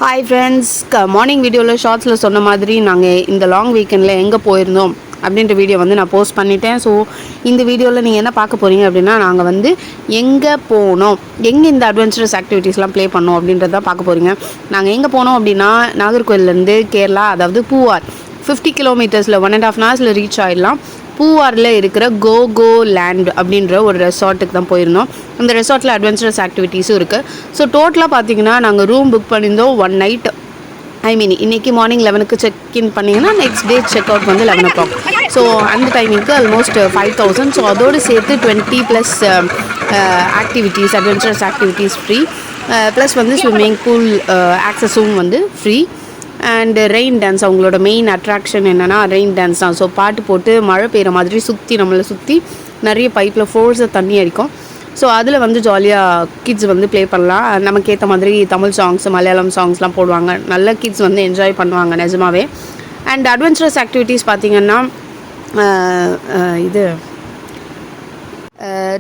Hi friends, morning வீடியோவில் ஷார்ட்ஸில் சொன்ன மாதிரி நாங்கள் இந்த லாங் வீக்கெண்டில் எங்கே போயிருந்தோம் அப்படின்ற வீடியோ வந்து நான் போஸ்ட் பண்ணிட்டேன். ஸோ இந்த வீடியோவில் நீங்கள் என்ன பார்க்க போகிறீங்க அப்படின்னா, நாங்கள் வந்து எங்கே போனோம், எங்கே இந்த அட்வென்ச்சரஸ் ஆக்டிவிட்டீஸ்லாம் ப்ளே பண்ணோம் அப்படின்றத பார்க்க போகிறீங்க. நாங்கள் எங்கே போனோம் அப்படின்னா, நாகர்கோயிலேருந்து கேரளா, அதாவது பூவார் 50 கிலோமீட்டர்ஸில் 1.5 hours ரீச் ஆகிடலாம். பூவாரில் இருக்கிற கோகோ லேண்ட் அப்படின்ற ஒரு ரெசார்ட்டுக்கு தான் போயிருந்தோம். அந்த ரெசார்ட்டில் அட்வென்ச்சரஸ் ஆக்டிவிட்டீஸும் இருக்குது. ஸோ டோட்டலாக பார்த்தீங்கன்னா நாங்கள் ரூம் புக் பண்ணியிருந்தோம் 1 night. இன்றைக்கி மார்னிங் 11க்கு செக்இன் பண்ணிங்கன்னா நெக்ஸ்ட் டே செக் அவுட் வந்து 11 o'clock. ஸோ அந்த டைமிங்க்கு ஆல்மோஸ்ட் 5,000. ஸோ அதோடு சேர்த்து 20+ activities, adventurous activities free, plus வந்து ஸ்விம்மிங் பூல் ஆக்சஸும் வந்து ஃப்ரீ. அண்டு ரெயின் டான்ஸ், அவங்களோட மெயின் அட்ராக்ஷன் என்னென்னா ரெயின் டான்ஸ் தான். ஸோ பாட்டு போட்டு மழை பெய்கிற மாதிரி நம்மளை சுற்றி நிறைய பைப்பில் ஃபோர்ஸை தண்ணி அடிக்கும். ஸோ அதில் வந்து ஜாலியாக கிட்ஸ் வந்து ப்ளே பண்ணலாம். நமக்கு ஏற்ற மாதிரி தமிழ் சாங்ஸ், மலையாளம் சாங்ஸ்லாம் போடுவாங்க. நல்ல கிட்ஸ் வந்து என்ஜாய் பண்ணுவாங்க நிஜமாவே. அண்ட் அட்வென்ச்சரஸ் ஆக்டிவிட்டீஸ் பார்த்திங்கன்னா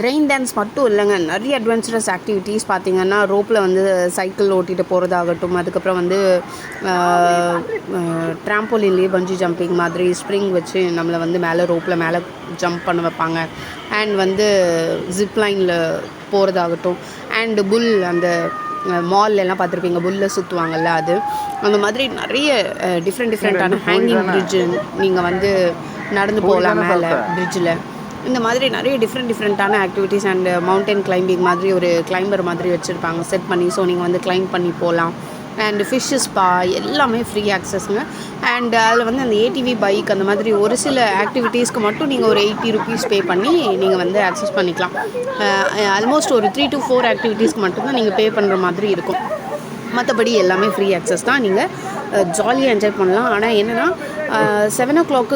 ரெயின் டான்ஸ் மட்டும் இல்லைங்க, நிறைய அட்வென்ச்சரஸ் ஆக்டிவிட்டீஸ் பார்த்திங்கன்னா ரோப்பில் வந்து சைக்கிள் ஓட்டிகிட்டு போகிறதாகட்டும், அதுக்கப்புறம் வந்து ட்ராம்போலின்லேயே பஞ்சி ஜம்பிங் மாதிரி ஸ்ப்ரிங் வச்சு நம்மளை வந்து ரோப்பில் மேலே ஜம்ப் பண்ண வைப்பாங்க. அண்ட் வந்து ஜிப்லைனில் போகிறதாகட்டும், அண்டு புல், அந்த மால்லாம் பார்த்துருப்பீங்க, புல்லில் சுற்றுவாங்கள்ல, அது அந்த மாதிரி நிறைய டிஃப்ரெண்ட்டான ஹேங்கிங் பிரிட்ஜு, நீங்கள் வந்து நடந்து போகலாம் மேலே பிரிட்ஜில். இந்த மாதிரி நிறைய டிஃப்ரெண்ட்டான ஆக்டிவிட்டீஸ். அண்ட் மவுண்டன் கிளைம்பிங் மாதிரி ஒரு கிளைம்பர் மாதிரி வச்சுருப்பாங்க செட் பண்ணி. ஸோ நீங்கள் வந்து கிளைம் பண்ணி போகலாம். அண்ட் ஃபிஷ்ஷு ஸ்பா எல்லாமே ஃப்ரீ ஆக்சஸ்ங்க. அண்ட் அதில் வந்து அந்த ஏடிவி பைக், அந்த மாதிரி ஒரு சில ஆக்டிவிட்டீஸ்க்கு மட்டும் நீங்கள் ஒரு 80 rupees பே பண்ணி நீங்கள் வந்து ஆக்சஸ் பண்ணிக்கலாம். ஆல்மோஸ்ட் ஒரு 3 to 4 ஆக்டிவிட்டீஸ்க்கு மட்டும்தான் நீங்கள் பே பண்ணுற மாதிரி இருக்கும். மற்றபடி எல்லாமே ஃப்ரீ ஆக்சஸ் தான். நீங்கள் ஜாலியாக என்ஜாய் பண்ணலாம். ஆனால் என்னென்னா 7 o'clock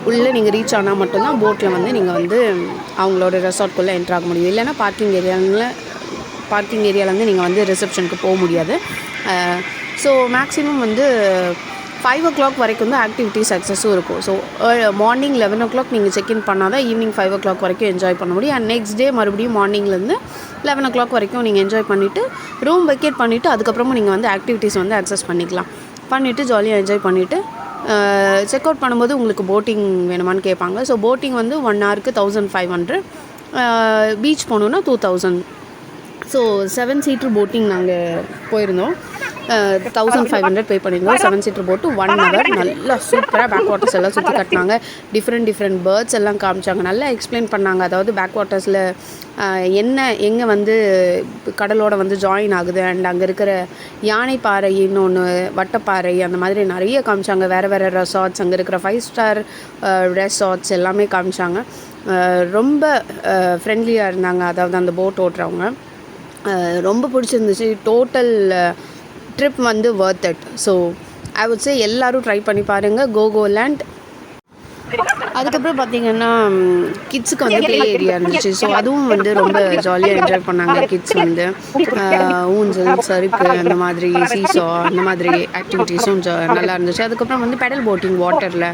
உள்ளே நீங்கள் ரீச் ஆனால் மட்டும்தான் போட்டில் வந்து நீங்கள் வந்து அவங்களோட ரெசார்ட்குள்ளே என்ட்ரு ஆக முடியும். இல்லைனா பார்க்கிங் ஏரியாவிலேருந்து நீங்கள் வந்து ரிசப்ஷனுக்கு போக முடியாது. ஸோ மேக்ஸிமம் வந்து 5 o'clock வரைக்கும் தான் ஆக்டிவிட்டீஸ் அக்சஸும் இருக்கும். ஸோ மார்னிங் 11 o'clock நீங்கள் செக்இன் பண்ணால் தான் ஈவினிங் 5 o'clock வரைக்கும் என்ஜாய் பண்ண முடியும். அண்ட் நெக்ஸ்ட் டே மறுபடியும் மார்னிங்லேருந்து 11 o'clock வரைக்கும் நீங்கள் என்ஜாய் பண்ணிவிட்டு ரூம் வெக்கேட் பண்ணிவிட்டு அதுக்கப்புறமா நீங்கள் வந்து ஆக்டிவிட்டீஸ் வந்து அக்சஸ் பண்ணிவிட்டு ஜாலியாக என்ஜாய் பண்ணிவிட்டு செக் அவுட் பண்ணும்போது உங்களுக்கு போட்டிங் வேணுமான்னு கேட்பாங்க. ஸோ போட்டிங் வந்து 1 hourக்கு 1,500, பீச் போகணுன்னா 2,000. ஸோ 7-seater போட்டிங் நாங்கள் போயிருந்தோம். 1,500 பே பண்ணியிருந்தோம். 7-seater போட்டு 1 hour நல்லா சூப்பராக பேக் வாட்டர்ஸ் எல்லாம் சுற்றி காட்டினாங்க. டிஃப்ரெண்ட் பேர்ட்ஸ் எல்லாம் காமிச்சாங்க, நல்லா எக்ஸ்பிளைன் பண்ணாங்க. அதாவது பேக் வாட்டர்ஸில் எங்கே வந்து கடலோட வந்து ஜாயின் ஆகுது, அண்ட் அங்கே இருக்கிற யானைப்பாறை, இன்னொன்று வட்டப்பாறை, அந்த மாதிரி நிறைய காமிச்சாங்க. வேறு ரெசார்ட்ஸ், அங்கே இருக்கிற 5-star ரெசார்ட்ஸ் எல்லாமே காமிச்சாங்க. ரொம்ப ஃப்ரெண்ட்லியாக இருந்தாங்க. அதாவது அந்த போட் ஓட்டுறவங்க ரொம்ப பிடிச்சிருந்துச்சு. டோட்டல் ட்ரிப் வந்து வர்த் it. So I would say எல்லோரும் ட்ரை பண்ணி பாருங்கள் கோகோ லேண்ட். அதுக்கப்புறம் பார்த்திங்கன்னா கிட்ஸுக்கு வந்து ப்ளே ஏரியா இருந்துச்சு. ஸோ அதுவும் வந்து ரொம்ப ஜாலியாக என்ஜாய் பண்ணாங்க கிட்ஸ் வந்து. ஊஞ்சல், சறுக்கு, அந்த மாதிரி சீசா, அந்த மாதிரி ஆக்டிவிட்டீஸும் நல்லா இருந்துச்சு. அதுக்கப்புறம் வந்து பெடல் போட்டிங் வாட்டரில்,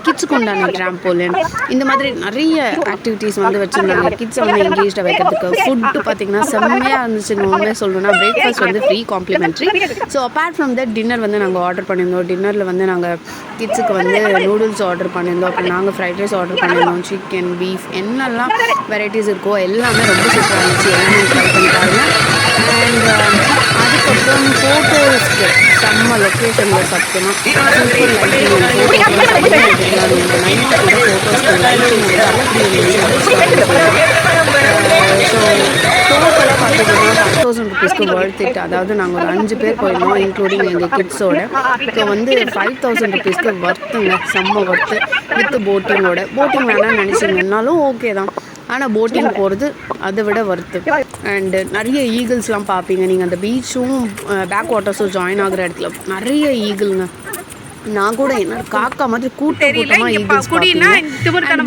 கிட்ஸுக்கு உண்டான ட்ராம்போலின், இந்த மாதிரி நிறைய ஆக்டிவிட்டீஸ் வந்து வச்சுருந்தாங்க கிட்ஸை வந்து என்கேஜாக வைக்கிறதுக்கு. ஃபுட்டு பார்த்திங்கன்னா செம்மையாக இருந்துச்சுங்க. உண்மையாக சொல்லணும்னா பிரேக்ஃபாஸ்ட் வந்து free, complimentary. So apart from that dinner வந்து நாங்கள் ஆர்டர் பண்ணியிருந்தோம். டின்னரில் வந்து நாங்கள் கிட்ஸுக்கு வந்து நூடுல்ஸ் ஆர்டர் பண்ணியிருந்தோம். அப்புறம் நாங்கள் ஃப்ரைட் ரைஸ் ஆர்டர் பண்ணியிருந்தோம். சிக்கன், பீஃப், என்னெல்லாம் வெரைட்டிஸ் இருக்கோ எல்லாமே ரொம்ப சூப்பராக இருந்துச்சு. எல்லாமே ட்ரை பண்ணி பாருங்கள். அண்ட் அதுக்கப்புறம் ஃபோட்டோஸ்க்கு செம்ம லொக்கேஷனில் சத்தியமாக சூப்பர் லைட்டிங், ஃபோட்டோஸ்லாம் செம்மையாக எடுத்துக்கலாம். நீங்கள் நைட்டு கூட ஃபோட்டோஸ்க்கு லைட்டிங் வந்து ஸோ டோட்டலாக பார்த்தீங்கன்னா 5,000 rupeesக்கு வர்த் இட். அதாவது நாங்கள் ஒரு 5 பேர் போயிருந்தோம், இன்க்ளூடிங் எங்கள் கிட்ஸோட. ஸோ வந்து 5,000 rupeesக்கு வர்த்துங்க, செம்ம வர்த்து. வித் போட்டிங்கோட. போட்டிங் வேணாம்னு நினச்சிங்கன்னாலும் ஓகே தான், ஆனால் போட்டிங் போகிறது அதை விட வர்த்து. அண்டு நிறைய ஈகிள்ஸ்லாம் பார்ப்பீங்க நீங்கள். அந்த பீச்சும் பேக் வாட்டர்ஸும் ஜாயின் ஆகிற இடத்துல நிறைய ஈகிள்ங்க. நான் கூட என்ன காக்கா மாதிரி கூட்டமாக ஈகிள்ஸ் பார்ப்பீங்க.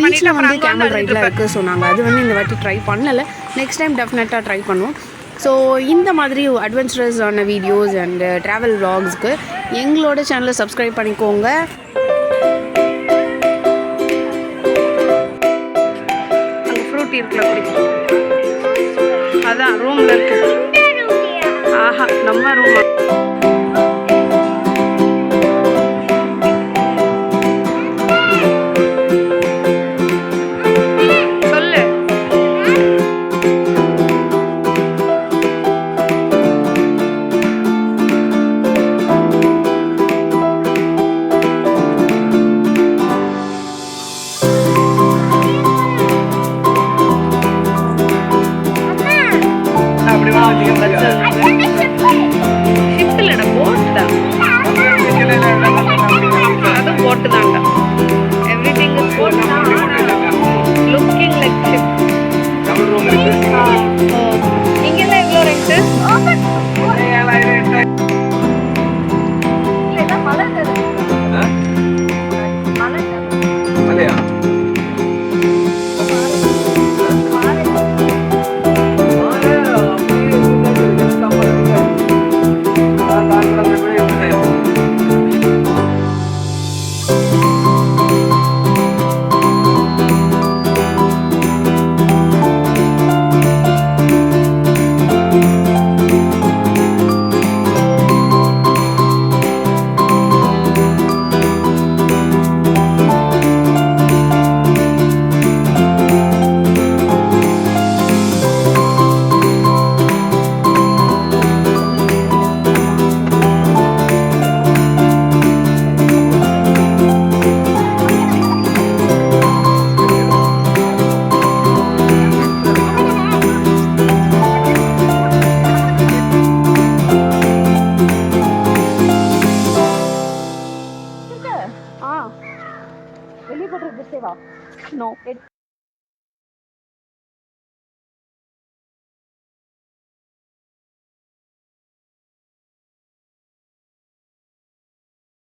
பீச்சில் வந்து கேமல் ரைட்லாம் இருக்குது. ஸோ நாங்கள் அது வந்து இந்த வாட்டி ட்ரை பண்ணலை. நெக்ஸ்ட் டைம் டெஃபினட்டாக ட்ரை பண்ணுவோம். ஸோ இந்த மாதிரி அட்வென்ச்சரஸான வீடியோஸ் அண்ட் ட்ராவல் vlogsக்கு எங்களோட சேனலை சப்ஸ்கிரைப் பண்ணிக்கோங்க. அங்கே ஃப்ரூட்டி இருக்குல்ல, அதான் ரூமில் இருக்கு. ஆஹா, நம்ம ரூம். எடுக்கணும்